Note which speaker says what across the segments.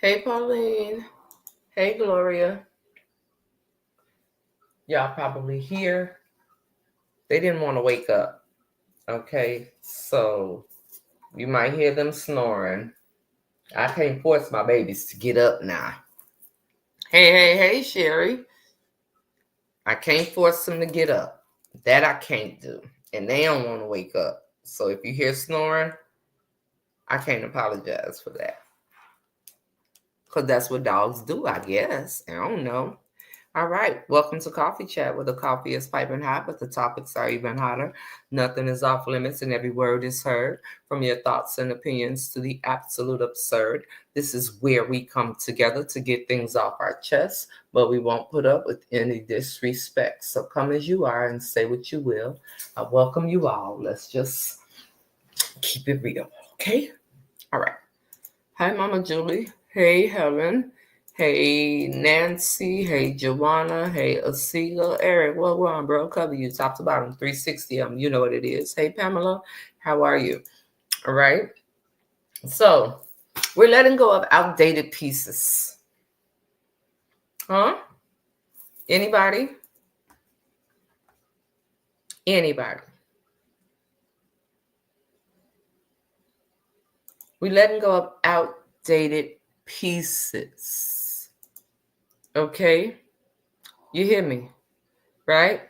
Speaker 1: Hey, Pauline. Hey, Gloria. Y'all probably here. They didn't want to wake up. Okay, so you might hear them snoring. I can't force my babies to get up now. Hey, Sherry. I can't force them to get up. That I can't do. And they don't want to wake up. So if you hear snoring, I can't apologize for that. Because that's what dogs do, I guess. I don't know. All right. Welcome to Coffee Chat, where the coffee is piping hot, but the topics are even hotter. Nothing is off limits and every word is heard. From your thoughts and opinions to the absolute absurd. This is where we come together to get things off our chests, but we won't put up with any disrespect. So come as you are and say what you will. I welcome you all. Let's just keep it real, okay? All right. Hi, Mama Julie. Hey, Helen. Hey, Nancy. Hey, Joanna. Hey, Asila. Eric, what we're on, bro? Cover you top to bottom, 360 of them. You know what it is. Hey, Pamela. How are you? All right. So, we're letting go of outdated pieces. Huh? Anybody? Anybody? We're letting go of outdated pieces. Okay? You hear me? Right?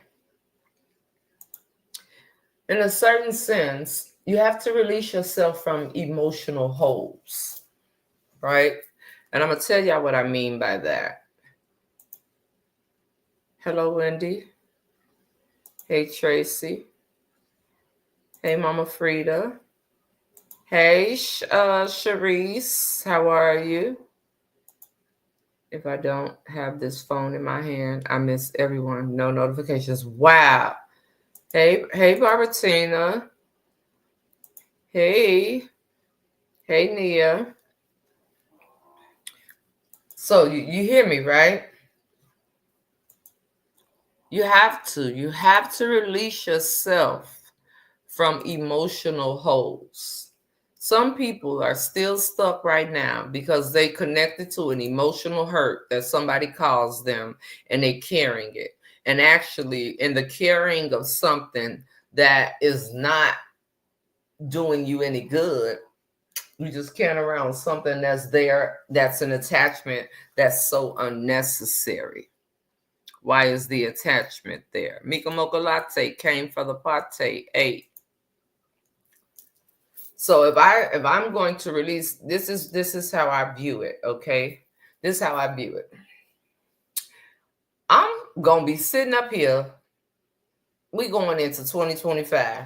Speaker 1: In a certain sense, you have to release yourself from emotional holes, right? And I'm going to tell y'all what I mean by that. Hello, Wendy. Hey, Tracy. Hey, Mama Frida. Hey, Sharice. How are you? If I don't have this phone in my hand, I miss everyone. No notifications. Wow. Hey, Barbatina. Hey, Nia. So you hear me, right? You have to release yourself from emotional holes. Some people are still stuck right now because they connected to an emotional hurt that somebody caused them and they carrying it. And actually, in the carrying of something that is not doing you any good, you just carrying around something that's there, that's an attachment that's so unnecessary. Why is the attachment there? Mika Mocha Latte came for the pate 8. So if I'm going to release, this is how I view it, okay? This is how I view it. I'm gonna be sitting up here. We going into 2025.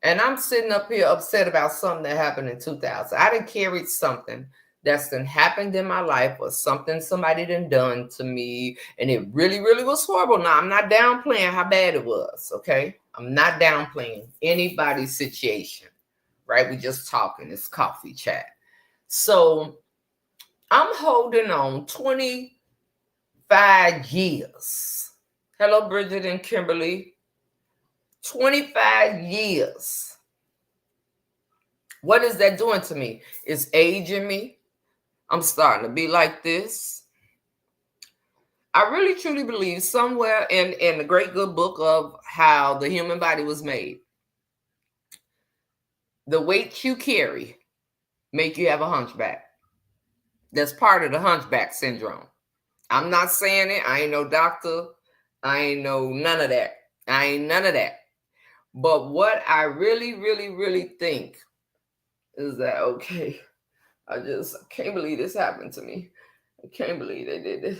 Speaker 1: And I'm sitting up here upset about something that happened in 2000. I done carried something that's done happened in my life or something somebody done to me. And it really, really was horrible. Now, I'm not downplaying how bad it was, okay? I'm not downplaying anybody's situation, right? We just talking. It's coffee chat. So I'm holding on 25 years. Hello, Bridget and Kimberly. 25 years. What is that doing to me? It's aging me. I'm starting to be like this. I really truly believe somewhere in the great good book of how the human body was made, the weight you carry make you have a hunchback. That's part of the hunchback syndrome. I'm not saying it. I ain't no doctor. I ain't no none of that. I ain't none of that. But what I really, really, really think is that, okay, I can't believe this happened to me. I can't believe they did this.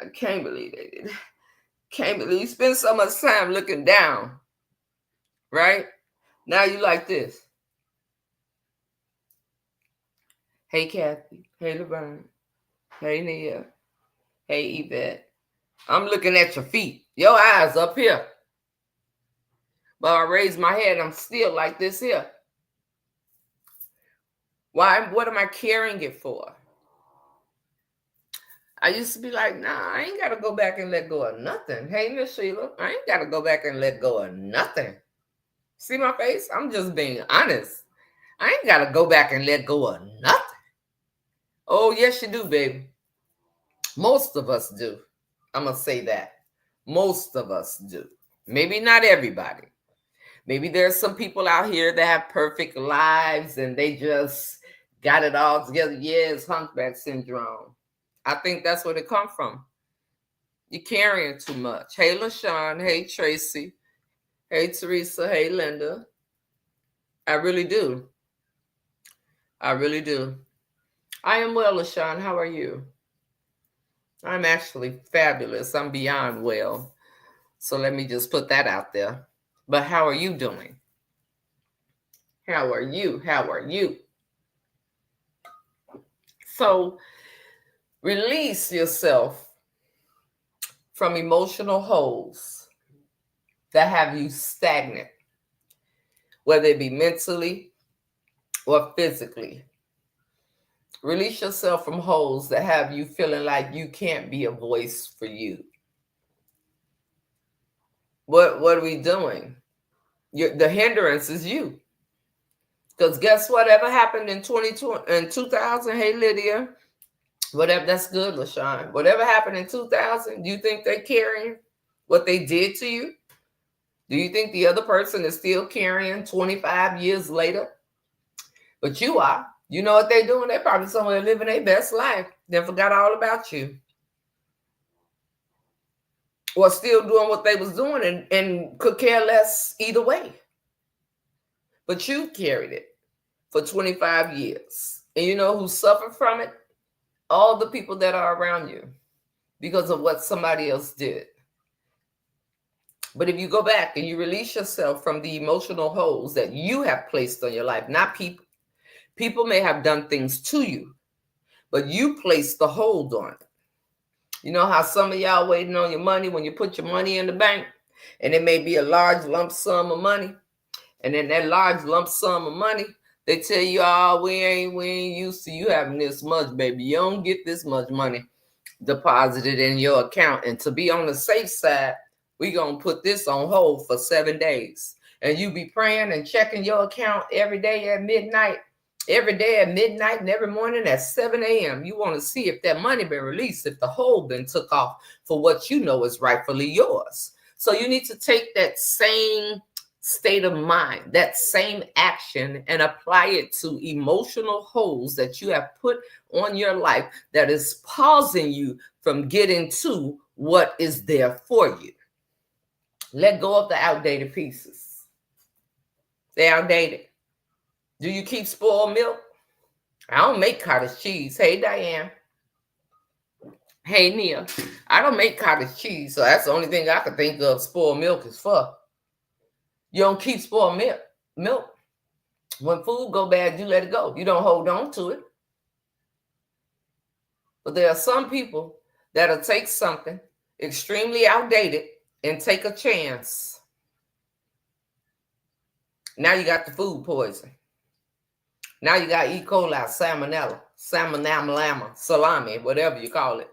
Speaker 1: I can't believe they did it. Can't believe you spend so much time looking down, right? Now you like this. Hey, Kathy. Hey, Laverne. Hey, Nia. Hey, Yvette. I'm looking at your feet. Your eyes up here. But I raise my head, I'm still like this here. Why? What am I carrying it for? I used to be like, nah, I ain't got to go back and let go of nothing. Hey, Miss Sheila, I ain't got to go back and let go of nothing. See my face? I'm just being honest. I ain't got to go back and let go of nothing. Oh, yes, you do, baby. Most of us do. I'm going to say that. Most of us do. Maybe not everybody. Maybe there's some people out here that have perfect lives and they just got it all together. Yeah, it's humpback syndrome. I think that's where it come from. You're carrying too much. Hey, LaShawn. Hey, Tracy. Hey, Teresa. Hey, Linda. I really do. I really do. I am well, LaShawn. How are you? I'm actually fabulous. I'm beyond well. So let me just put that out there. But how are you doing? How are you? How are you? So release yourself from emotional holes that have you stagnant, whether it be mentally or physically. Release yourself from holes that have you feeling like you can't be a voice for you. What are we doing? The hindrance is you. Because guess what? Whatever happened in 2000, hey Lydia, whatever, that's good, LaShawn. Whatever happened in 2000, do you think they're carrying what they did to you? Do you think the other person is still carrying 25 years later? But you are. You know what they're doing? They're probably somewhere living their best life. They forgot all about you. Or still doing what they was doing and could care less either way. But you carried it for 25 years. And you know who suffered from it? All the people that are around you because of what somebody else did. But if you go back and you release yourself from the emotional holes that you have placed on your life, not people. People may have done things to you, but you placed the hold on it. You know how some of y'all waiting on your money when you put your money in the bank, and it may be a large lump sum of money. And then that large lump sum of money, they tell you, oh, we ain't used to you having this much, baby. You don't get this much money deposited in your account. And to be on the safe side, we going to put this on hold for 7 days. And you be praying and checking your account every day at midnight. Every day at midnight and every morning at 7 a.m. You want to see if that money been released, if the hold been took off for what you know is rightfully yours. So you need to take that same state of mind, that same action, and apply it to emotional holes that you have put on your life that is pausing you from getting to what is there for you. Let go of the outdated pieces. They're outdated. Do you keep spoiled milk? I don't make cottage cheese. Hey, Diane. Hey, Nia. I don't make cottage cheese, so that's the only thing I can think of spoiled milk is for. You don't keep spoiled milk. When food go bad, you let it go. You don't hold on to it. But there are some people that'll take something extremely outdated and take a chance. Now you got the food poison. Now you got E. coli, salmonella, salami, whatever you call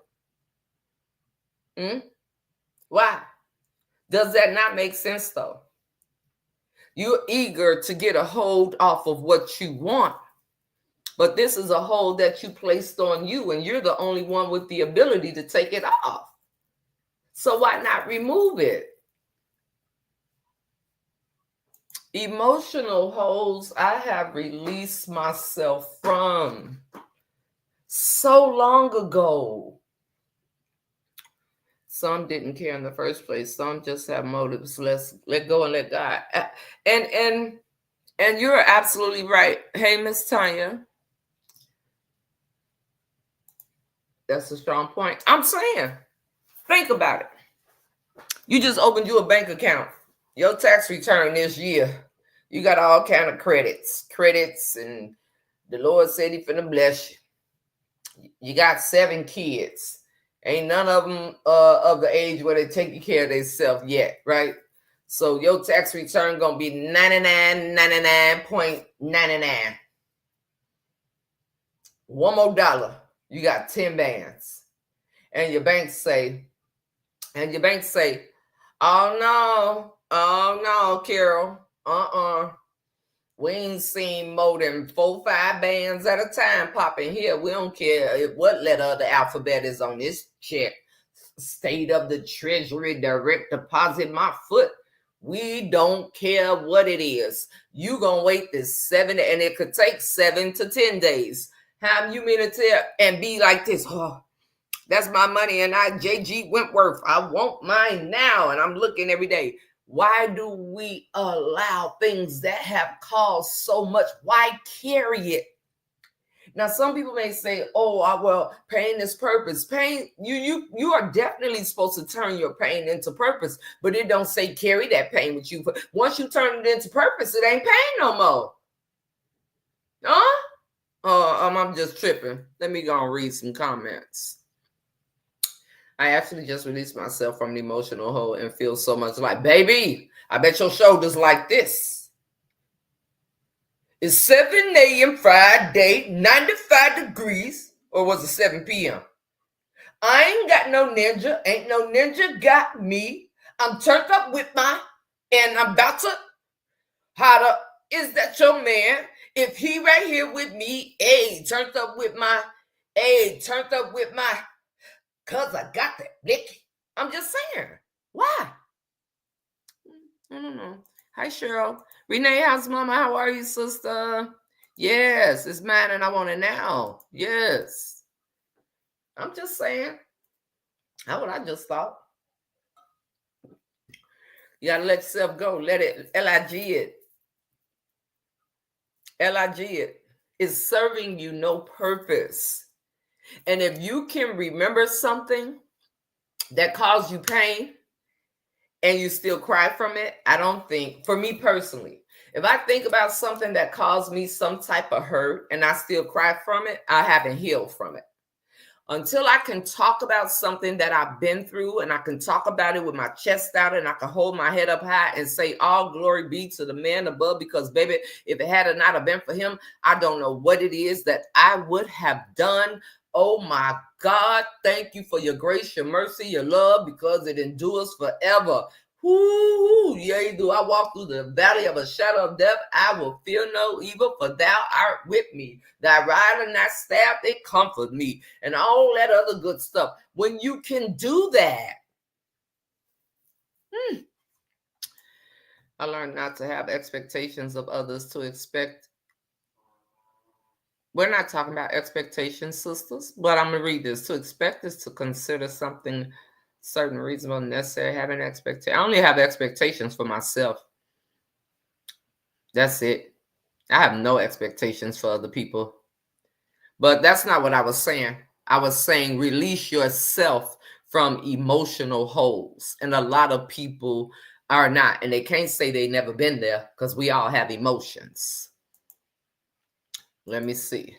Speaker 1: it. Why? Does that not make sense though? You're eager to get a hold off of what you want, but this is a hold that you placed on you, and you're the only one with the ability to take it off. So why not remove it? Emotional holes I have released myself from so long ago. Some didn't care in the first place. Some just have motives. Let's let go and let God. And you're absolutely right. Hey, Miss Tanya. That's a strong point. I'm saying, think about it. You just opened you a bank account. Your tax return this year, you got all kind of credits, and the Lord said He finna bless you. You got 7 kids. Ain't none of them of the age where they taking care of themselves yet, right? So your tax return gonna be 99.99. One more dollar, you got 10 bands, and your bank say, oh no, Carol, We ain't seen more than 4, 5 bands at a time popping here. We don't care what letter of the alphabet is on this check. State of the Treasury, direct deposit, my foot. We don't care what it is. You gonna wait this 7, and it could take 7 to 10 days. Have you mean to tell and be like this? Oh, that's my money, and JG Wentworth. I want mine now, and I'm looking every day. Why do we allow things that have caused so much? Why carry it? Now, some people may say, "Oh, well, pain is purpose." Pain, you are definitely supposed to turn your pain into purpose, but it don't say carry that pain with you. Once you turn it into purpose, it ain't pain no more. Huh? I'm just tripping. Let me go and read some comments. I actually just released myself from the emotional hole and feel so much like, baby, I bet your shoulders like this. It's 7 a.m. Friday, 95 degrees, or was it 7 p.m.? I ain't got no ninja. Ain't no ninja got me. I'm turned up with and I'm about to, is that your man? If he right here with me, turned up with cause I got that blicky. I'm just saying. Why? I don't know. Hi, Cheryl. Renee, how's mama? How are you, sister? Yes, it's mine and I want it now. Yes. I'm just saying. How would I just thought? You gotta let yourself go. Let it, L-I-G it. L-I-G it. It's serving you no purpose. And if you can remember something that caused you pain and you still cry from it, I don't think, for me personally, if I think about something that caused me some type of hurt and I still cry from it, I haven't healed from it. Until I can talk about something that I've been through and I can talk about it with my chest out and I can hold my head up high and say, all glory be to the man above, because baby, if it had not have been for him, I don't know what it is that I would have done. Oh my God, thank you for your grace, your mercy, your love, because it endures forever. Whoo, yea, do I walk through the valley of a shadow of death, I will fear no evil, for thou art with me. Thy rod and thy staff, they comfort me, and all that other good stuff. When you can do that, I learned not to have expectations of others to expect. We're not talking about expectations, sisters, but I'm going to read this. To expect is to consider something certain, reasonable, necessary, having expectations. I only have expectations for myself. That's it. I have no expectations for other people. But that's not what I was saying. I was saying release yourself from emotional holes. And a lot of people are not. And they can't say they've never been there because we all have emotions. Let me see.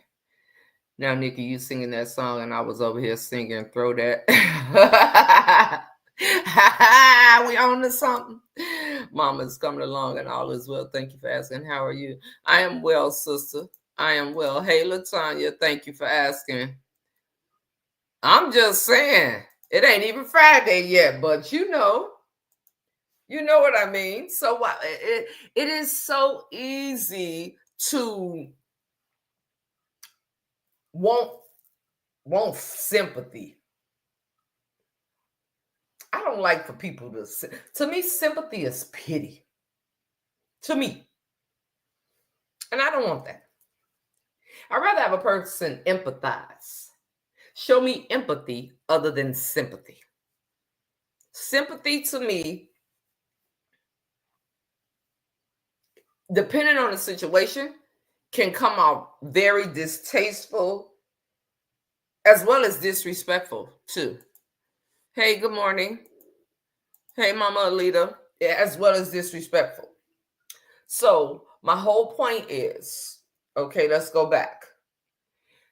Speaker 1: Now, Nikki, you singing that song and I was over here singing Throw That. We on to something. Mama's coming along and all is well. Thank you for asking. How are you? I am well, sister. I am well. Hey, LaTanya, thank you for asking. I'm just saying, it ain't even Friday yet, but you know what I mean. So it is so easy to want sympathy. I don't like for people to me, sympathy is pity. To me. And I don't want that. I'd rather have a person empathize. Show me empathy other than sympathy. Sympathy to me, depending on the situation, can come off very distasteful as well as disrespectful too. Hey, good morning. Hey, Mama Alita, as well as disrespectful. So my whole point is, okay, let's go back.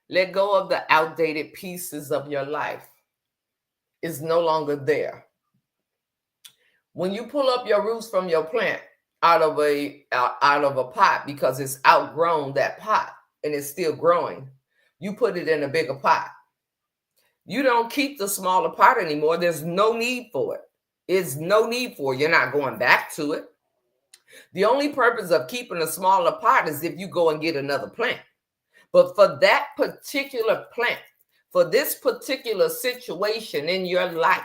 Speaker 1: Let go of the outdated pieces of your life. It's no longer there. When you pull up your roots from your plant out of a pot because it's outgrown that pot and it's still growing, you put it in a bigger pot. You don't keep the smaller pot anymore. There's no need for it. It's no need for it. You're not going back to it. The only purpose of keeping a smaller pot is if you go and get another plant. But for that particular plant, for this particular situation in your life,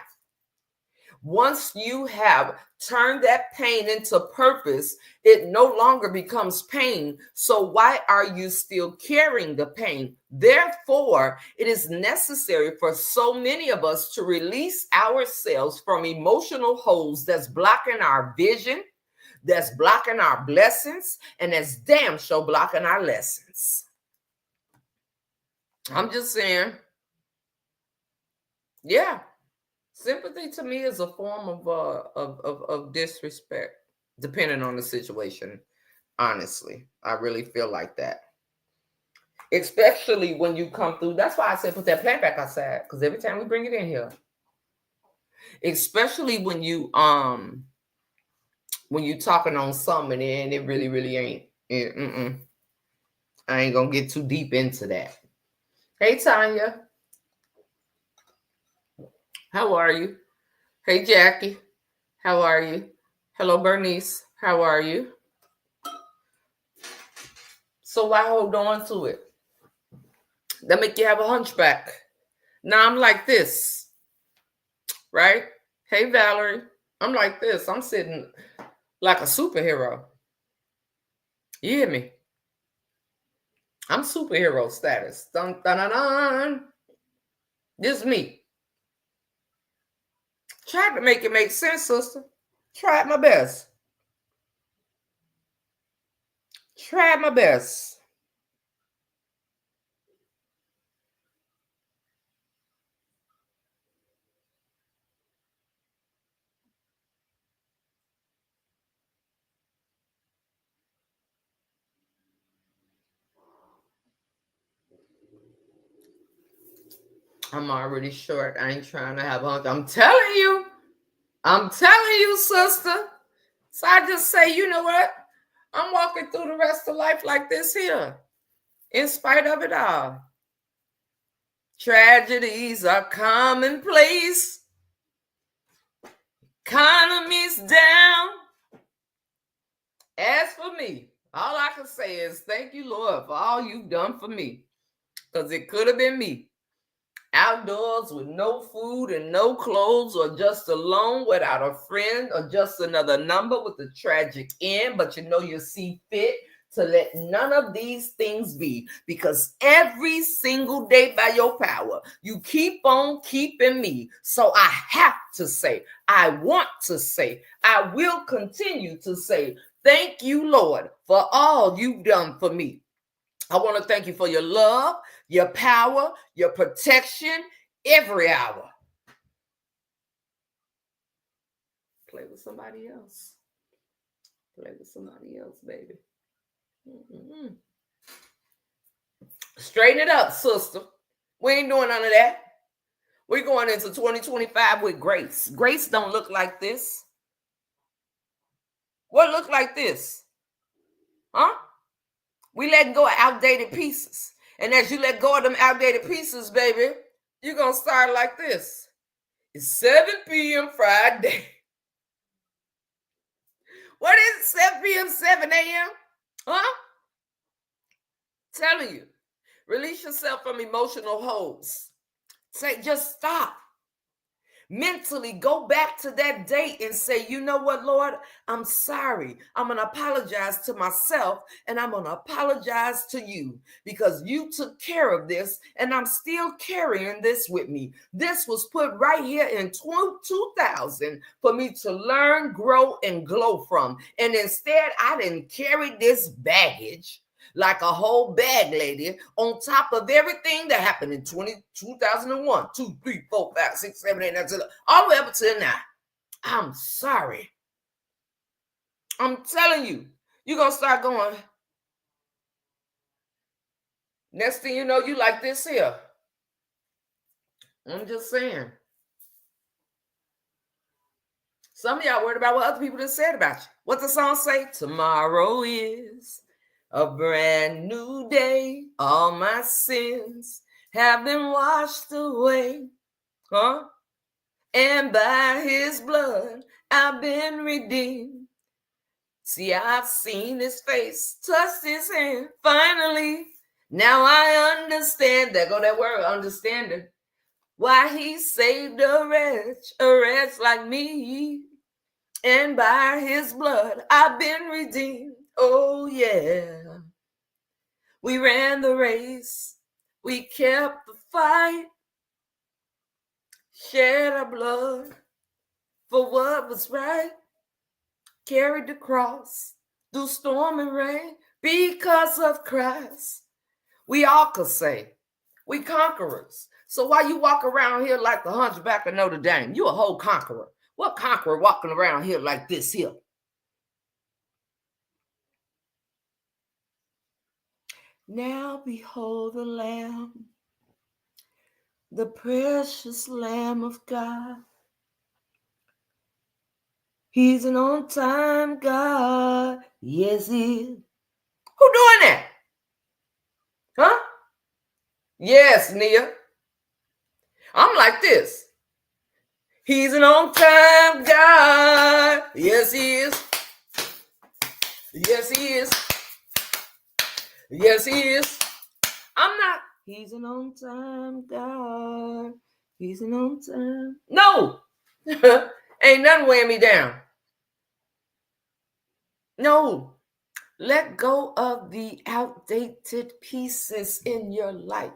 Speaker 1: once you have turned that pain into purpose, it no longer becomes pain. So why are you still carrying the pain? Therefore, it is necessary for so many of us to release ourselves from emotional holes that's blocking our vision, that's blocking our blessings, and that's damn sure blocking our lessons. I'm just saying, yeah. Sympathy to me is a form of disrespect, depending on the situation. Honestly, I really feel like that, especially when you come through. That's why I said put that plant back outside, because every time we bring it in here, especially when you talking on something and it really ain't. I ain't gonna get too deep into that. Hey Tanya, how are you? Hey Jackie, how are you? Hello Bernice, how are you? So why hold on to it? That make you have a hunchback. Now I'm like this, right? Hey Valerie, I'm like this. I'm sitting like a superhero. You hear me? I'm superhero status. Dun, dun, dun, dun. This is me. Try to make it make sense, sister. Tried my best. Tried my best. I'm already short. I ain't trying to have a hunch. I'm telling you, sister. So I just say, you know what? I'm walking through the rest of life like this here, in spite of it all. Tragedies are commonplace. Economy's down. As for me, all I can say is thank you, Lord, for all you've done for me. Because it could have been me. Outdoors with no food and no clothes, or just alone without a friend, or just another number with a tragic end. But you see fit to let none of these things be, because every single day by your power, you keep on keeping me. So I have to say, I want to say, I will continue to say, thank you, Lord, for all you've done for me. I want to thank you for your love, your power, your protection, every hour. Play with somebody else. Play with somebody else, baby. Mm-hmm. Straighten it up, sister. We ain't doing none of that. We're going into 2025 with grace. Grace don't look like this. What look like this? Huh? We letting go of outdated pieces. And as you let go of them outdated pieces, baby, you're going to start like this. It's 7 p.m. Friday. What is it? 7 p.m., 7 a.m.? Huh? Telling you. Release yourself from emotional holes. Say, just stop. Mentally go back to that date and say, you know what, Lord, I'm sorry. I'm going to apologize to myself, and I'm going to apologize to you, because you took care of this and I'm still carrying this with me. This was put right here in 2000 for me to learn, grow, and glow from. And instead, I didn't carry this baggage like a whole bag lady on top of everything that happened in 2001, 2, 3, 4, 5, 6, 7, 8, 9, 10, all the way up to now. I'm sorry. I'm telling you, you're going to start going. Next thing you know, you like this here. I'm just saying. Some of y'all worried about what other people just said about you. What the song say? Tomorrow is a brand new day. All my sins have been washed away. Huh? And by his blood, I've been redeemed. See, I've seen his face, touched his hand, finally. Now I understand. There go that word, understanding. Why he saved a wretch like me. And by his blood, I've been redeemed. Oh, yeah. We ran the race. We kept the fight. Shed our blood for what was right. Carried the cross through storm and rain because of Christ. We all could say we conquerors. So why you walk around here like the hunchback of Notre Dame? You a whole conqueror. What conqueror walking around here like this here? Now behold the Lamb, the precious Lamb of God. He's an on-time God. Yes, he is. Who doing that? Huh? Yes, Nia. I'm like this. He's an on-time God. Yes, he is. Yes, he is. Yes, he is. I'm not. He's an on-time God. He's an on-time. No. Ain't nothing weighing me down. No. Let go of the outdated pieces in your life.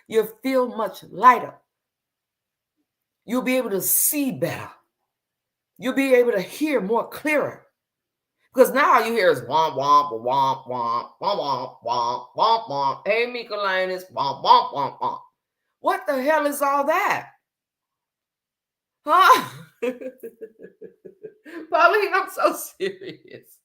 Speaker 1: You'll feel much lighter. You'll be able to see better. You'll be able to hear more clearer. Because now all you hear is womp, womp, womp, womp, womp, womp, womp, womp, womp. Hey, Mika Linus, womp, womp, womp, womp. What the hell is all that? Huh? Pauline, I'm so serious.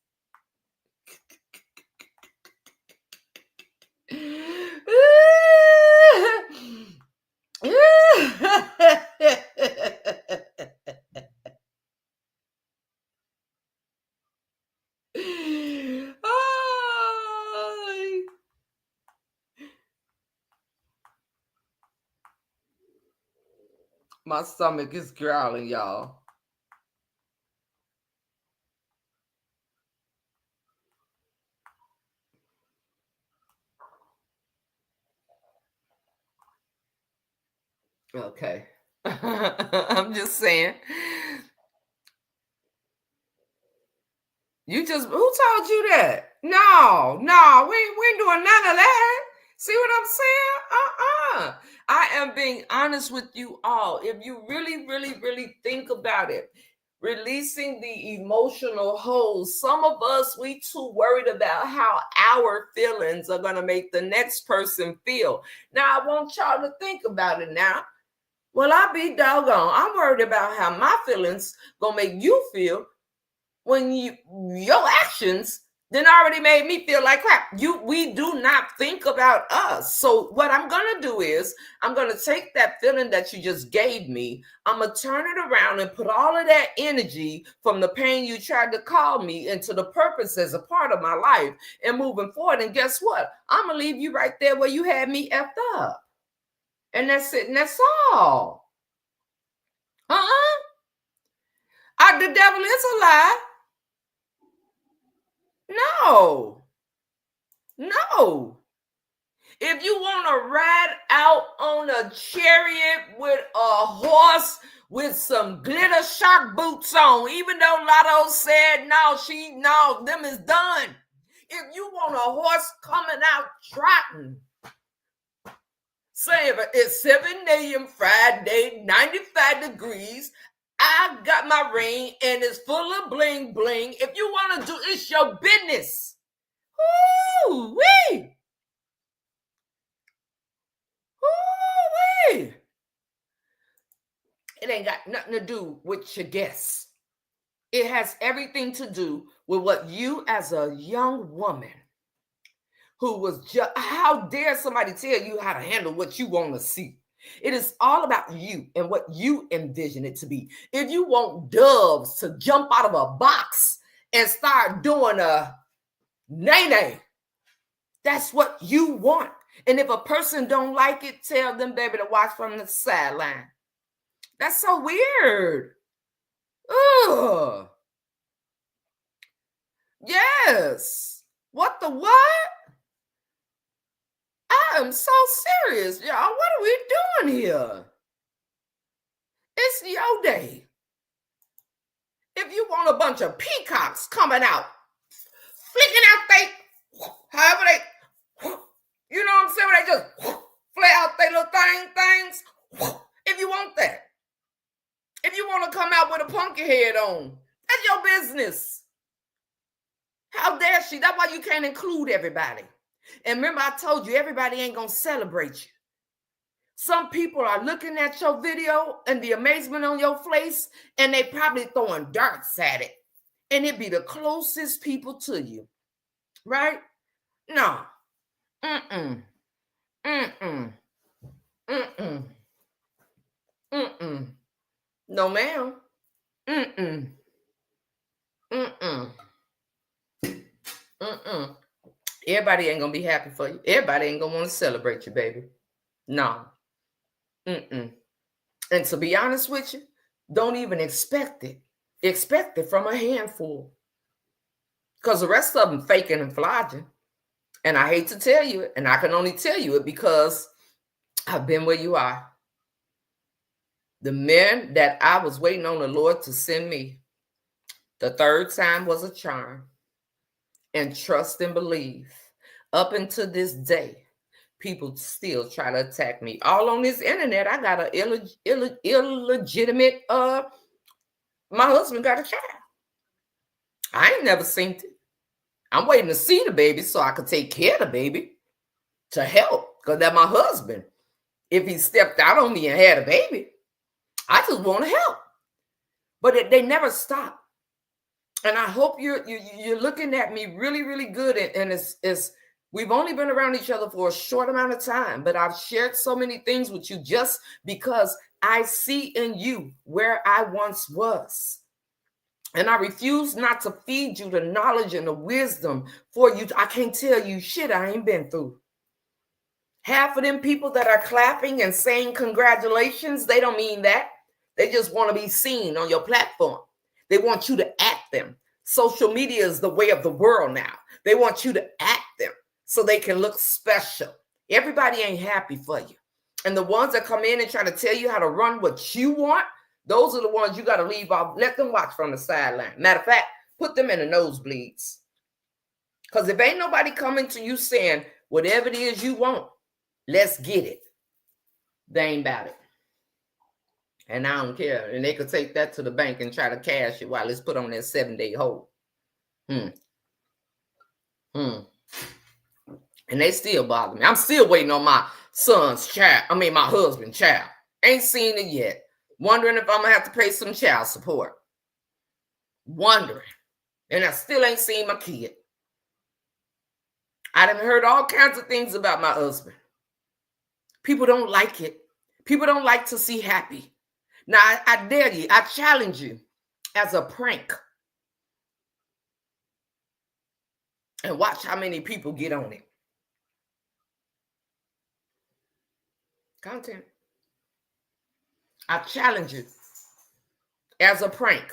Speaker 1: My stomach is growling, y'all. Okay. I'm just saying. Who told you that? No, we ain't doing none of that. See what I'm saying? I am being honest with you all. If you really, really, really think about it, releasing the emotional hold. Some of us, we too worried about how our feelings are going to make the next person feel. Now, I want y'all to think about it now. Well, I be doggone. I'm worried about how my feelings going to make you feel when your actions then already made me feel like crap. We do not think about us. So what I'm gonna do is I'm gonna take that feeling that you just gave me, I'm gonna turn it around and put all of that energy from the pain you tried to call me into the purpose as a part of my life and moving forward. And guess what? I'm gonna leave you right there where you had me effed up. And that's it, and that's all. The devil is a lie. No. If you want to ride out on a chariot with a horse with some glitter shark boots on, even though Lotto said no, them is done. If you want a horse coming out trotting, saying it's 7 a.m. Friday, 95 degrees, I got my ring and it's full of bling bling. If you want to do, it's your business. Ooh-wee. Ooh-wee. It ain't got nothing to do with your guess. It has everything to do with what you as a young woman who was just, how dare somebody tell you how to handle what you want to see? It is all about you and what you envision it to be. If you want doves to jump out of a box and start doing a nay-nay, that's what you want. And if a person don't like it, tell them, baby, to watch from the sideline. That's so weird. Ugh. Yes. What the what? I am so serious, y'all. What are we doing here? It's your day. If you want a bunch of peacocks coming out, flicking out however they, you know what I'm saying? They just flare out they little things. If you want that. If you want to come out with a punky head on, that's your business. How dare she? That's why you can't include everybody. And remember, I told you, everybody ain't going to celebrate you. Some people are looking at your video and the amazement on your face, and they probably throwing darts at it. And it be the closest people to you. Right? No. Mm-mm. Mm-mm. Mm-mm. Mm-mm. No, ma'am. Mm-mm. Mm-mm. Mm-mm. Everybody ain't gonna be happy for you. Everybody ain't gonna want to celebrate you, baby. No. Mm-mm. And to be honest with you, don't even expect it. Expect it from a handful. Because the rest of them faking and flogging. And I hate to tell you it, and I can only tell you it because I've been where you are. The men that I was waiting on the Lord to send me, the third time was a charm. And trust and believe. Up until this day, people still try to attack me. All on this internet, I got an illegitimate, my husband got a child. I ain't never seen it. I'm waiting to see the baby so I could take care of the baby to help. Because that's my husband. If he stepped out on me and had a baby, I just want to help. But they never stop. And I hope you're looking at me really, really good. And it's we've only been around each other for a short amount of time, but I've shared so many things with you just because I see in you where I once was. And I refuse not to feed you the knowledge and the wisdom for you. I can't tell you shit I ain't been through. Half of them people that are clapping and saying congratulations, they don't mean that. They just want to be seen on your platform. They want you to act them. Social media is the way of the world now. They want you to act them so they can look special. Everybody ain't happy for you. And the ones that come in and try to tell you how to run what you want, those are the ones you got to leave off. Let them watch from the sideline. Matter of fact, put them in the nosebleeds. Because if ain't nobody coming to you saying, whatever it is you want, let's get it, they ain't about it. And I don't care. And they could take that to the bank and try to cash it while it's put on that 7-day hold. And they still bother me. I'm still waiting on my son's child. I mean, my husband's child. Ain't seen it yet. Wondering if I'm going to have to pay some child support. Wondering. And I still ain't seen my kid. I done heard all kinds of things about my husband. People don't like it. People don't like to see happy. Now, I dare you. I challenge you as a prank. And watch how many people get on it. Content. I challenge you as a prank.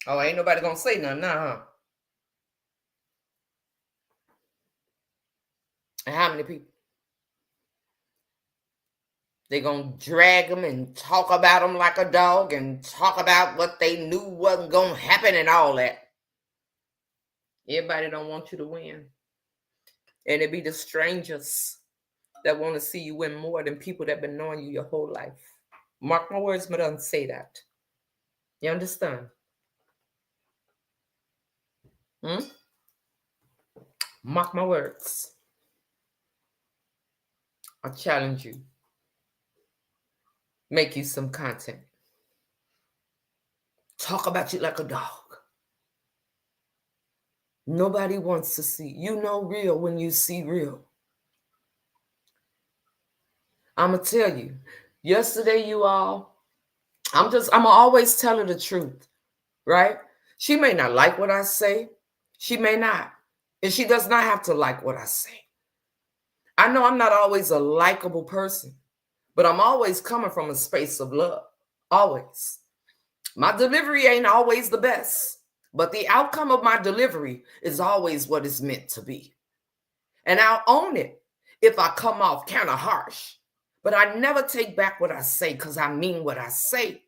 Speaker 1: Oh, ain't nobody gonna say nothing now, huh? And how many people? They're gonna drag them and talk about them like a dog and talk about what they knew wasn't gonna happen and all that. Everybody don't want you to win. And it be the strangers that want to see you win more than people that been knowing you your whole life. Mark my words, but don't say that. You understand? Mark my words. I challenge you. Make you some content. Talk about you like a dog. Nobody wants to see. You know real when you see real. I'm going to tell you. Yesterday, you all, I'm going to always tell her the truth, right? She may not like what I say, She may not. And she does not have to like what I say. I know I'm not always a likable person, but I'm always coming from a space of love. Always. My delivery ain't always the best, but the outcome of my delivery is always what it's meant to be. And I'll own it if I come off kind of harsh. But I never take back what I say because I mean what I say.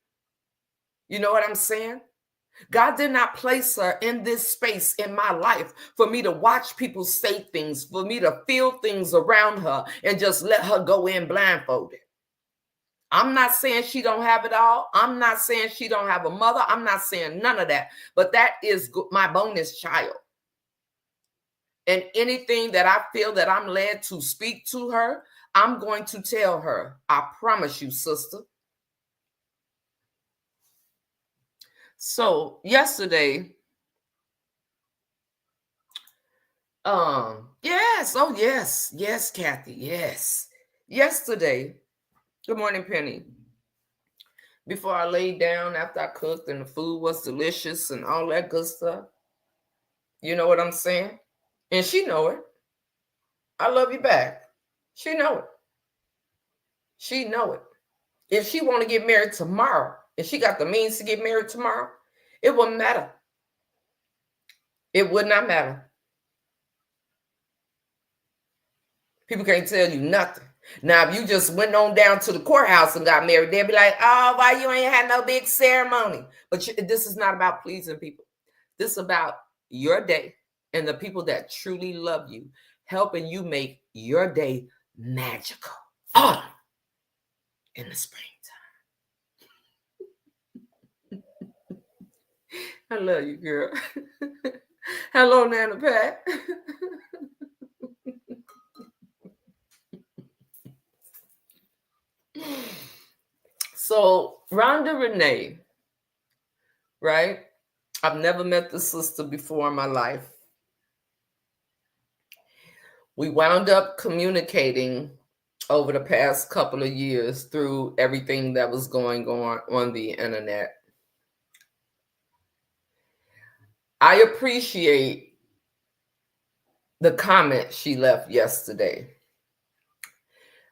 Speaker 1: You know what I'm saying? God did not place her in this space in my life for me to watch people say things, for me to feel things around her and just let her go in blindfolded. I'm not saying she don't have it all. I'm not saying she don't have a mother. I'm not saying none of that. But that is my bonus child. And anything that I feel that I'm led to speak to her, I'm going to tell her. I promise you, sister. So yesterday, yes, oh yes, Kathy, yes. Yesterday, good morning, Penny. Before I laid down after I cooked and the food was delicious and all that good stuff. You know what I'm saying? And she know it. I love you back. She know it. She know it. If she want to get married tomorrow, if she got the means to get married tomorrow, it wouldn't matter. It would not matter. People can't tell you nothing. Now, if you just went on down to the courthouse and got married, they'd be like, oh, why you ain't had no big ceremony? But this is not about pleasing people. This is about your day and the people that truly love you, helping you make your day magical. Autumn in the springtime. I love you, girl. Hello, Nana Pat. So, Rhonda Renee, right? I've never met the sister before in my life. We wound up communicating over the past couple of years through everything that was going on the internet. I appreciate the comment she left yesterday.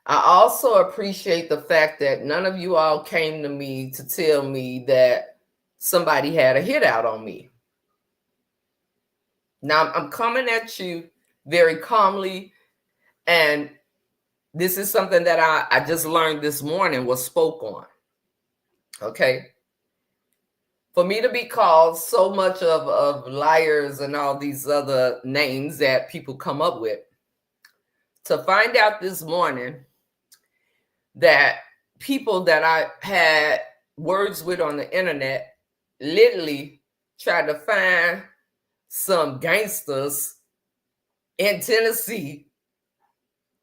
Speaker 1: I also appreciate the fact that none of you all came to me to tell me that somebody had a hit out on me. Now, I'm coming at you very calmly, and this is something that I just learned this morning, was spoke on. Okay? For me to be called so much of liars and all these other names that people come up with, to find out this morning that people that I had words with on the internet literally tried to find some gangsters in Tennessee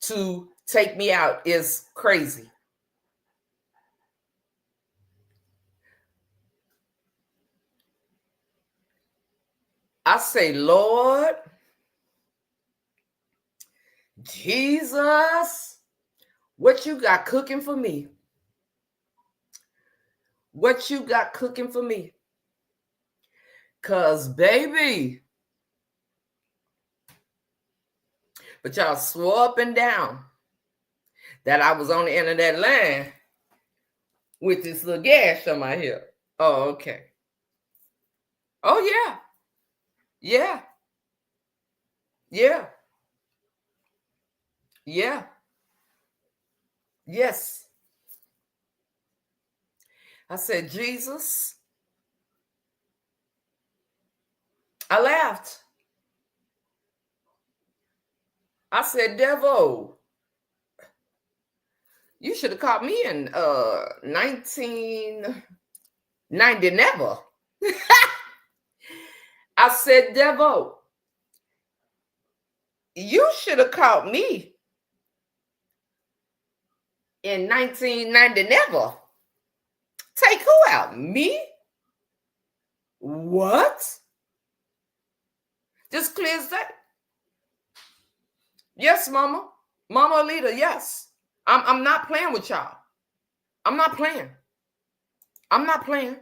Speaker 1: to take me out is crazy. I say, Lord, Jesus, what you got cooking for me? What you got cooking for me? Because, baby, but y'all swore up and down that I was on the end of that line with this little gash on my hip. Oh, okay. Oh, yeah. Yeah. Yeah. Yeah. Yes. I said, Jesus. I laughed. I said, devil, you should have caught me in 1990 never. I said, devil, you should have caught me in 1990 never. Take who out? Me? What? Just clear as that. Yes, mama. Mama Alita, yes. I'm not playing with y'all. I'm not playing. I'm not playing.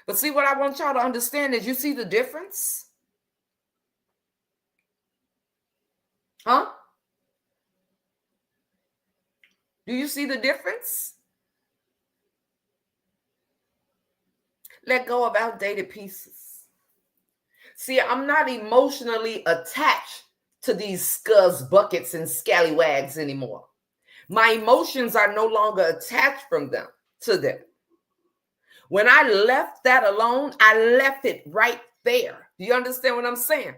Speaker 1: But see, what I want y'all to understand is, you see the difference? Huh? Do you see the difference? Let go of outdated pieces. See, I'm not emotionally attached to these scuzz, buckets, and scallywags anymore. My emotions are no longer attached to them. When I left that alone, I left it right there. Do you understand what I'm saying?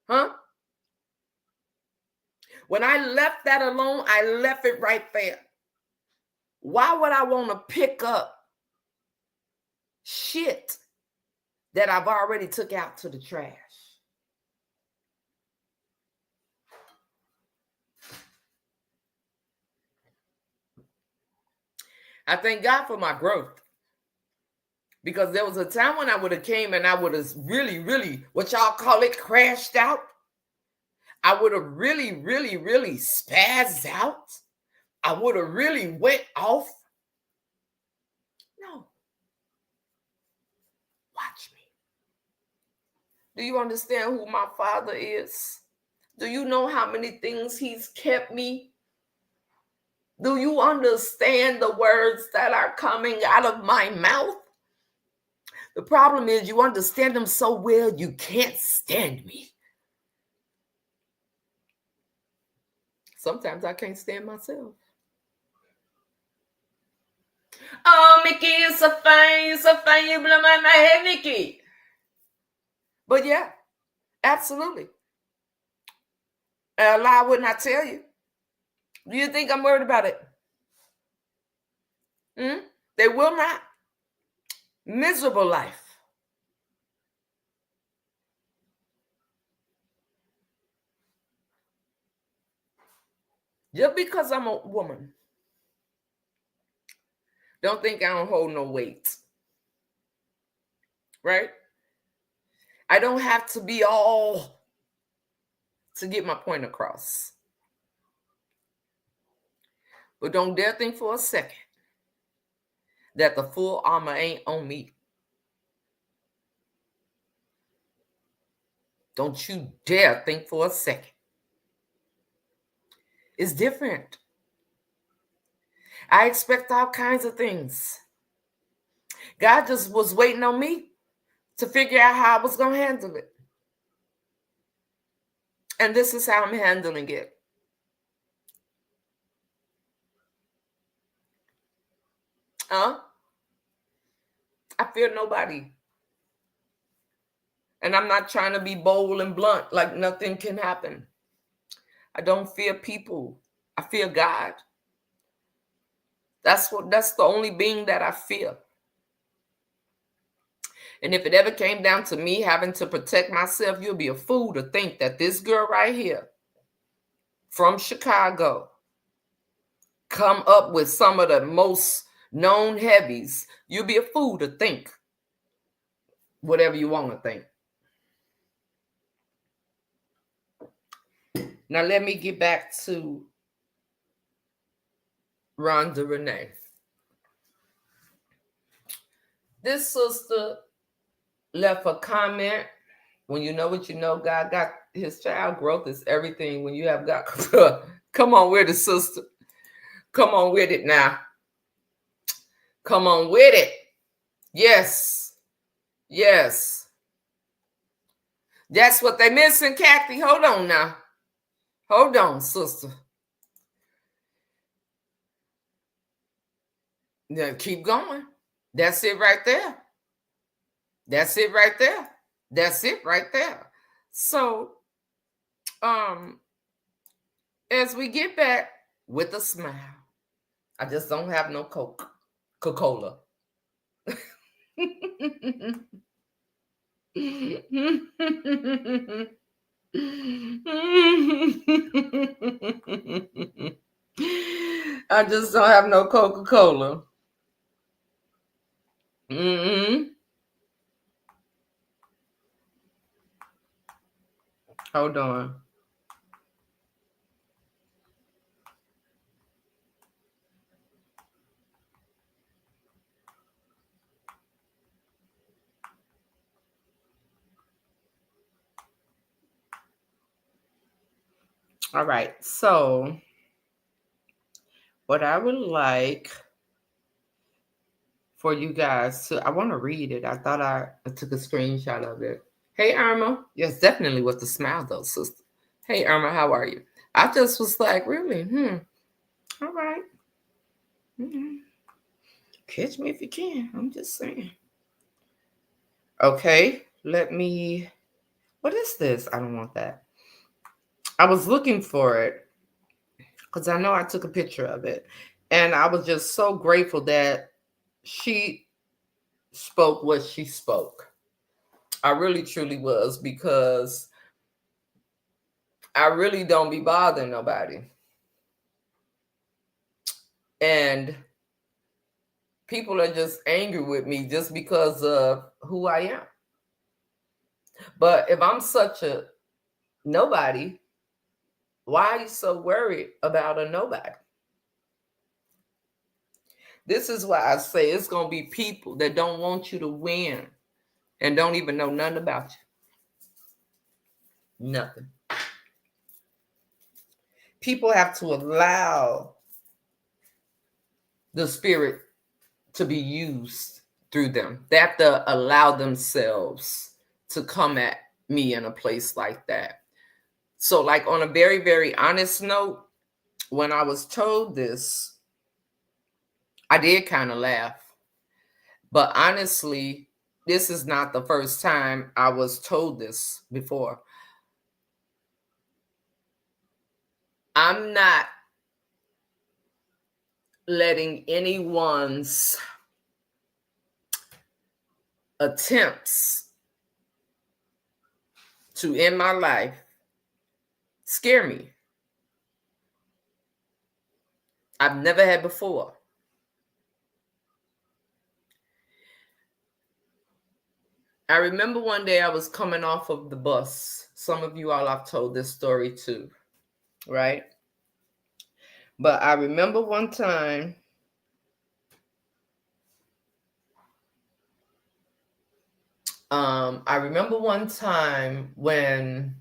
Speaker 1: Huh? When I left that alone, I left it right there. Why would I want to pick up shit that I've already took out to the trash? I thank God for my growth, because there was a time when I would have came and I would have really, really, what y'all call it, crashed out. I would have really, really, really spazzed out. I would have really went off. No. Watch me. Do you understand who my Father is? Do you know how many things he's kept me? Do you understand the words that are coming out of my mouth? The problem is, you understand them so well, you can't stand me. Sometimes I can't stand myself. Oh, Mickey, you're so fine, you blow my head, Mickey. But yeah, absolutely. A lie would not tell you. Do you think I'm worried about it? They will not. Miserable life. Just because I'm a woman, don't think I don't hold no weight. Right? I don't have to be all to get my point across. But don't dare think for a second that the full armor ain't on me. Don't you dare think for a second. It's different. I expect all kinds of things. God just was waiting on me to figure out how I was going to handle it. And this is how I'm handling it. I fear nobody. And I'm not trying to be bold and blunt, like nothing can happen. I don't fear people. I fear God. That's the only being that I fear. And if it ever came down to me having to protect myself, you'll be a fool to think that this girl right here from Chicago come up with some of the most known heavies. You'll be a fool to think whatever you want to think. Now let me get back to Rhonda Renee. This sister left a comment. When you know what you know, God got his child. Growth is everything. When you have God, come on with it, sister. Come on with it now. Come on with it. Yes. Yes. That's what they missing, Kathy. Hold on now. Hold on, sister. Yeah, keep going. That's it right there. That's it right there. That's it right there. So, as we get back with a smile, I just don't have no Coca-Cola. I just don't have no Coca-Cola. Hold on. All right. So, what I would like for you guys to, I want to read it. I thought I took a screenshot of it. Hey, Irma. Yes, definitely with the smile, though, sister. Hey, Irma, how are you? I just was like, really? All right. Catch me if you can. I'm just saying. Okay, let me. What is this? I don't want that. I was looking for it because I know I took a picture of it. And I was just so grateful that she spoke what she spoke. I really truly was, because I really don't be bothering nobody. And people are just angry with me just because of who I am. But if I'm such a nobody, why are you so worried about a nobody? This is why I say it's going to be people that don't want you to win and don't even know nothing about you. Nothing. People have to allow the spirit to be used through them. They have to allow themselves to come at me in a place like that. So, like, on a very, very honest note, when I was told this, I did kind of laugh. But honestly, this is not the first time I was told this before. I'm not letting anyone's attempts to end my life scare me. I've never had before. I remember one day I was coming off of the bus. Some of you all I've told this story to, right? But I remember one time when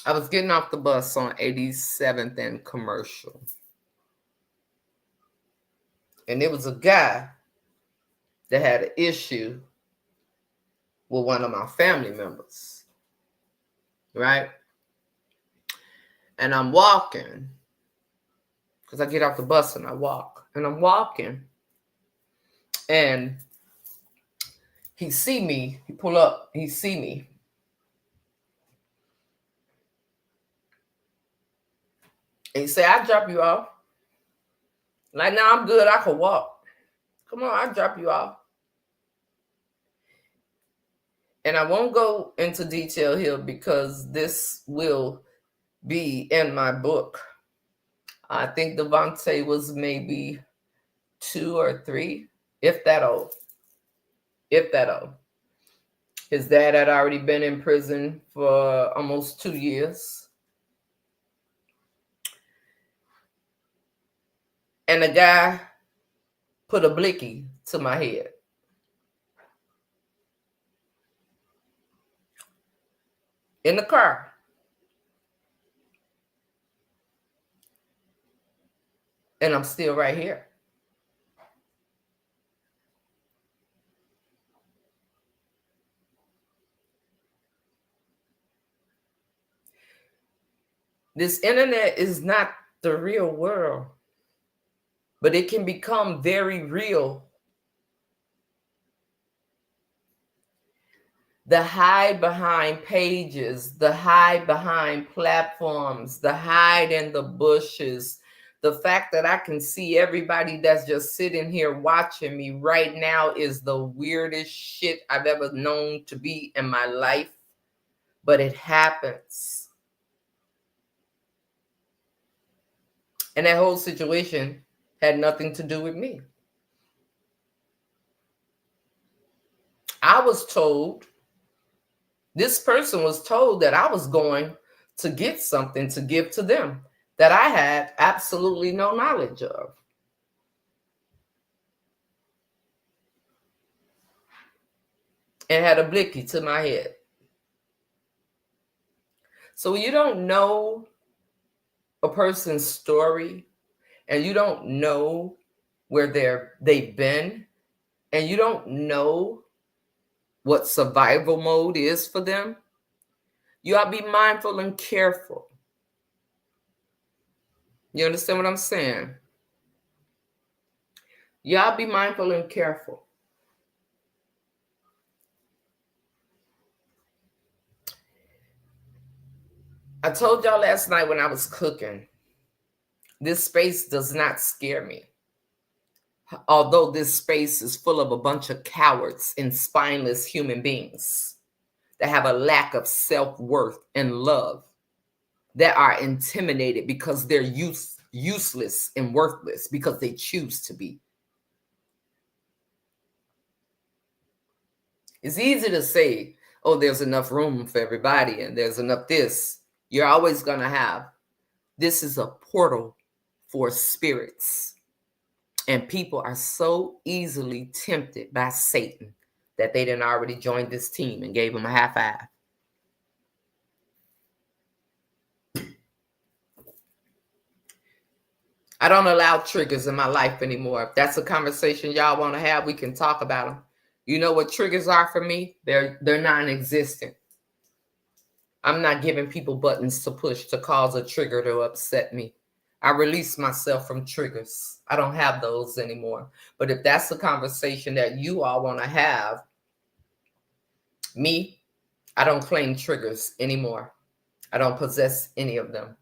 Speaker 1: I was getting off the bus on 87th and Commercial. And there was a guy that had an issue with one of my family members, right? And I'm walking, because I get off the bus and I walk. And I'm walking, and he see me. He pull up. He see me. And he say, "I'll drop you off." Like, now I'm good. I can walk. Come on, I'll drop you off. And I won't go into detail here because this will be in my book. I think Devontae was maybe 2 or 3, if that old. If that old. His dad had already been in prison for almost 2 years. And the guy put a blicky to my head. In the car. And I'm still right here. This internet is not the real world, but it can become very real. The hide behind pages, the hide behind platforms, the hide in the bushes, the fact that I can see everybody that's just sitting here watching me right now is the weirdest shit I've ever known to be in my life, but it happens. And that whole situation had nothing to do with me. I was told, this person was told that I was going to get something to give to them that I had absolutely no knowledge of. And had a blicky to my head. So you don't know a person's story, and you don't know where they've been, and you don't know what survival mode is for them, you ought to be mindful and careful. You understand what I'm saying? You ought to be mindful and careful. I told y'all last night when I was cooking, this space does not scare me. Although this space is full of a bunch of cowards and spineless human beings that have a lack of self-worth and love, that are intimidated because they're useless and worthless because they choose to be. It's easy to say, oh, there's enough room for everybody and there's enough this. You're always going to have. This is a portal for spirits. And people are so easily tempted by Satan that they didn't already join this team and gave him a high five. I don't allow triggers in my life anymore. If that's a conversation y'all want to have, we can talk about them. You know what triggers are for me? They're non-existent. I'm not giving people buttons to push to cause a trigger to upset me. I release myself from triggers. I don't have those anymore. But if that's the conversation that you all want to have, me, I don't claim triggers anymore. I don't possess any of them.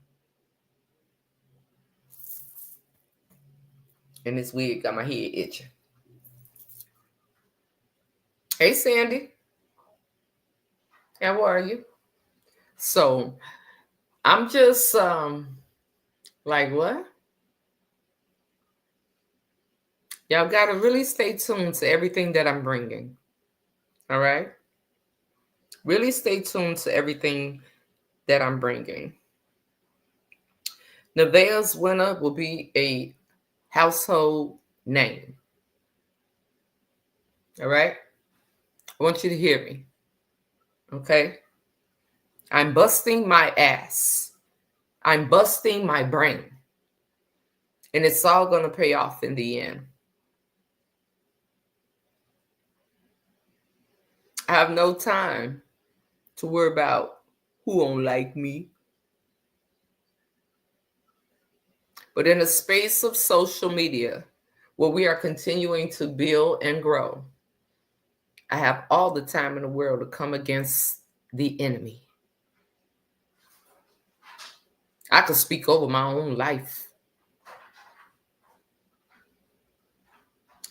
Speaker 1: And this wig got my head itching. Hey, Sandy. How are you? So I'm just like, what? Y'all got to really stay tuned to everything that I'm bringing. All right? Really stay tuned to everything that I'm bringing. Nevaeh's winner will be a household name. All right? I want you to hear me. Okay? I'm busting my ass. I'm busting my brain. And it's all going to pay off in the end. I have no time to worry about who won't like me. But in the space of social media, where we are continuing to build and grow, I have all the time in the world to come against the enemy. I could speak over my own life.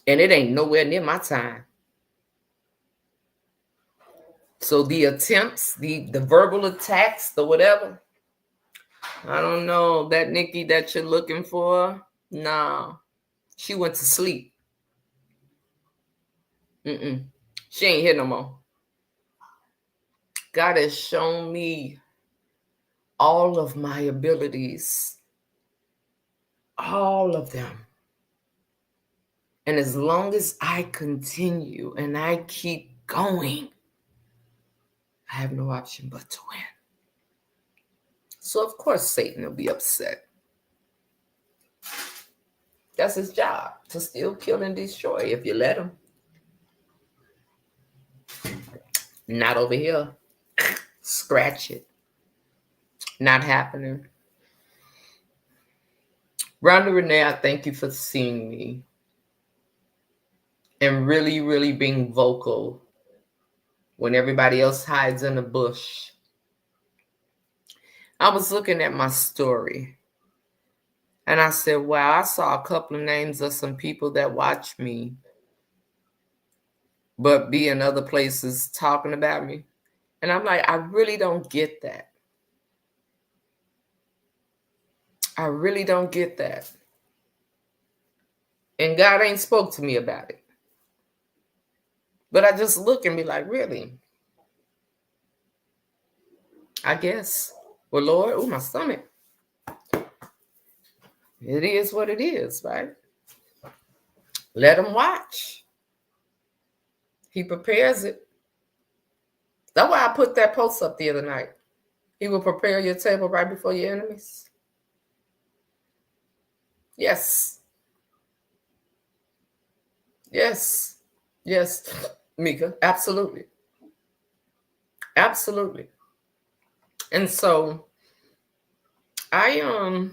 Speaker 1: And it ain't nowhere near my time. So the attempts, the verbal attacks, the whatever, I don't know, that Nikki that you're looking for, nah, she went to sleep. She ain't here no more. God has shown me all of my abilities, all of them. And as long as I continue and I keep going, I have no option but to win. So of course Satan will be upset. That's his job, to still kill and destroy if you let him. Not over here. Scratch it. Not happening. Rhonda Renee, I thank you for seeing me and really, really being vocal when everybody else hides in the bush. I was looking at my story and I said, wow, I saw a couple of names of some people that watch me, but be in other places talking about me. And I'm like, I really don't get that. I really don't get that. And God ain't spoke to me about it. But I just look and be like, really? I guess. Well, Lord, oh, my stomach. It is what it is, right? Let him watch. He prepares it. That's why I put that post up the other night. He will prepare your table right before your enemies. Yes. Yes. Yes. Mika, absolutely. Absolutely. And so I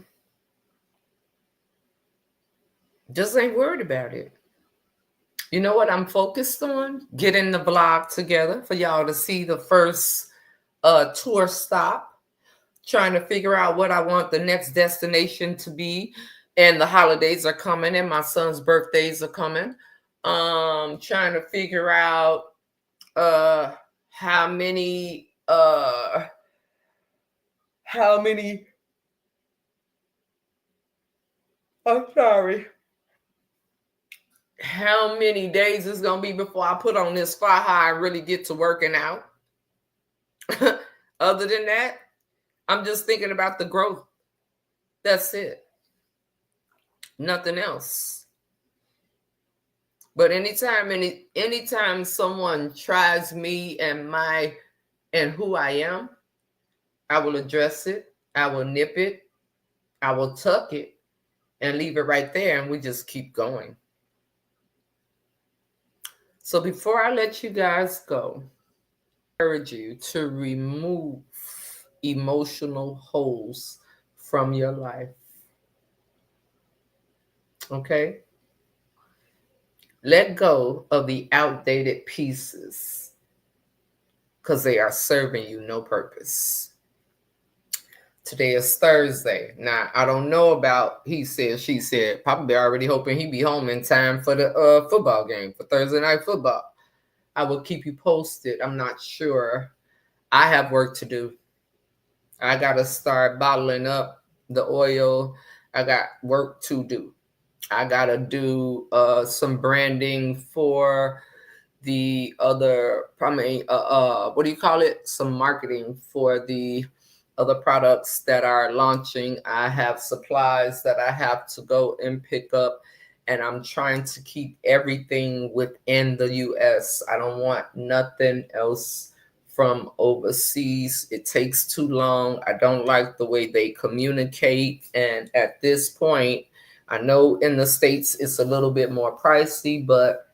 Speaker 1: just ain't worried about it. You know what I'm focused on? Getting the vlog together for y'all to see the first tour stop. Trying to figure out what I want the next destination to be. And the holidays are coming and my son's birthdays are coming. Trying to figure out how many I'm sorry, how many days it's gonna be before I put on this fire high and really get to working out. Other than that, I'm just thinking about the growth. That's it. Nothing else. But anytime someone tries me and who I am, I will address it. I will nip it. I will tuck it and leave it right there, and we just keep going. So before I let you guys go, I encourage you to remove emotional holes from your life. Okay? Let go of the outdated pieces because they are serving you no purpose. Today is Thursday. Now, I don't know about he said, she said, probably already hoping he'd be home in time for the football game, for Thursday night football. I will keep you posted. I'm not sure. I have work to do. I got to start bottling up the oil. I got work to do. I got to do some branding for the other, probably, what do you call it? Some marketing for the other products that are launching. I have supplies that I have to go and pick up, and I'm trying to keep everything within the US. I don't want nothing else from overseas. It takes too long. I don't like the way they communicate. And at this point, I know in the States it's a little bit more pricey, but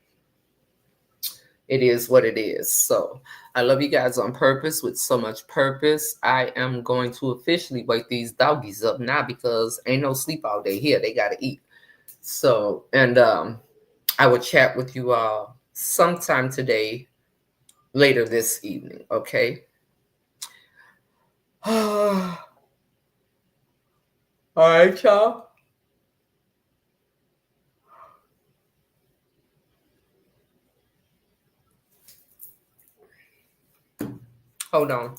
Speaker 1: it is what it is. So I love you guys on purpose with so much purpose. I am going to officially wake these doggies up now because ain't no sleep all day here. They got to eat. So, and I will chat with you all sometime today, later this evening. Okay. All right, y'all. Hold on.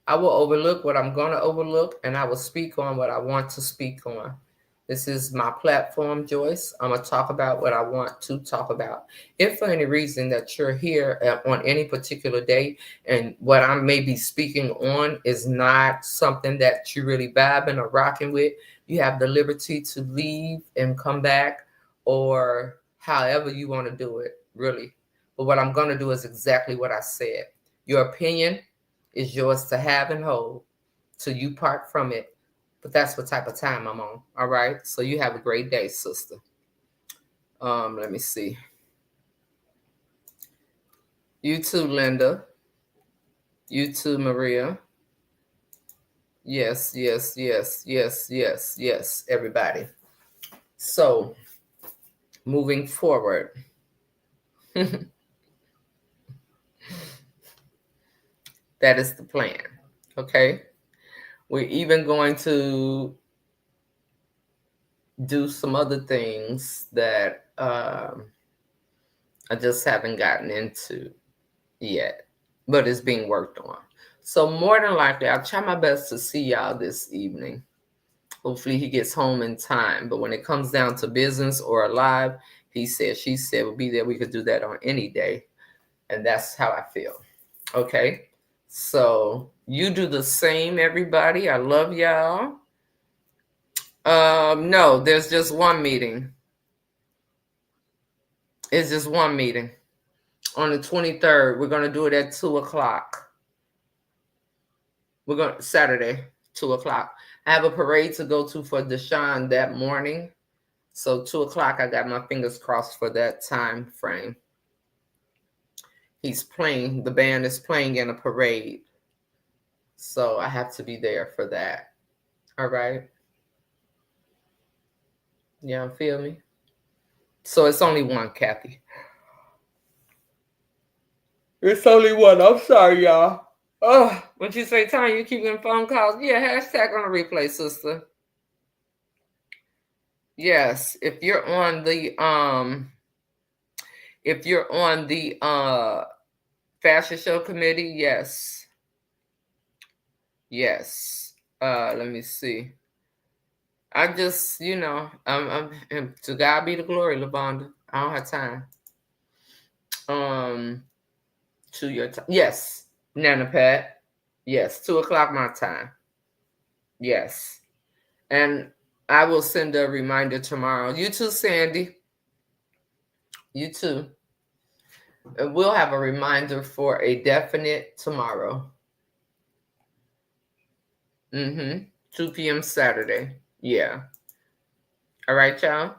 Speaker 1: I will overlook what I'm going to overlook, and I will speak on what I want to speak on. This is my platform, Joyce. I'm going to talk about what I want to talk about. If for any reason that you're here on any particular day and what I may be speaking on is not something that you're really vibing or rocking with, you have the liberty to leave and come back, or however you want to do it, really. But what I'm going to do is exactly what I said. Your opinion is yours to have and hold till you part from it. But that's what type of time I'm on. All right. So you have a great day, sister. Let me see. You too, Linda. You too, Maria. Yes, yes, yes, yes, yes, yes, everybody. So moving forward. That is the plan. Okay. We're even going to do some other things that I just haven't gotten into yet, but it's being worked on. So more than likely, I'll try my best to see y'all this evening. Hopefully he gets home in time. But when it comes down to business or live, he said, she said, we'll be there. We could do that on any day. And that's how I feel. Okay. So you do the same, everybody. I love y'all. No, there's just one meeting. It's just one meeting on the 23rd. We're going to do it at 2:00. We're going Saturday, 2:00. I have a parade to go to for Deshaun that morning. So 2:00, I got my fingers crossed for that time frame. He's playing, the band is playing in a parade. So I have to be there for that. All right. Yeah, feel me? So it's only one, Kathy. It's only one. I'm sorry, y'all. Oh, when you say time, you keep getting phone calls. Yeah, hashtag on the replay, sister. Yes, if you're on the fashion show committee, yes. Yes. Let me see. I just, I'm to God be the glory, LaVonda. I don't have time. To your time. Yes, Nana Pat. Yes, 2:00 my time. Yes. And I will send a reminder tomorrow. You too, Sandy. You too. And we'll have a reminder for a definite tomorrow. 2 p.m. Saturday. Yeah. All right, y'all.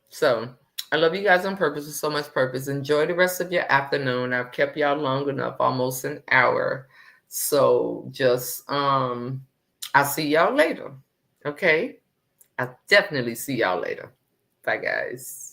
Speaker 1: So I love you guys on purpose with so much purpose. Enjoy the rest of your afternoon. I've kept y'all long enough, almost an hour. So just I'll see y'all later. Okay? I'll definitely see y'all later. Bye guys.